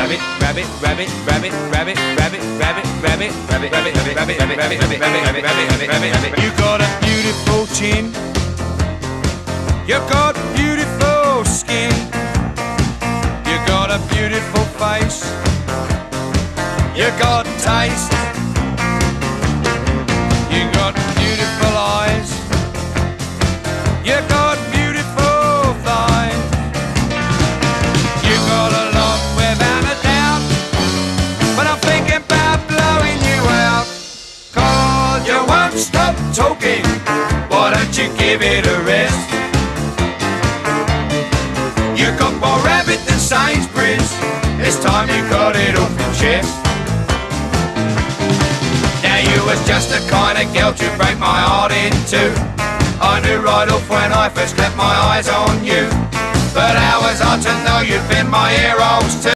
rabbit, rabbit, rabbit, rabbit, rabbit, rabbit, rabbit, rabbit, rabbit, rabbit, rabbit, rabbit, rabbit, rabbit, rabbit, rabbit, rabbit, rabbit, rabbit. You got a beautiful chin. You got beautiful skin. You got a beautiful face. You got taste. You got beautiful eyes. You got beautiful thighs. You got a lot without a doubt, but I'm thinking about blowing you out. 'Cause you won't stop talking, why don't you give it a rest? You got more rabbit than Sainsbury's, this time you got it off your chest. Now you was just the kind of girl to break my heart in two. I knew right off when I first clapped my eyes on you, but how was I to know you'd been my heroes too?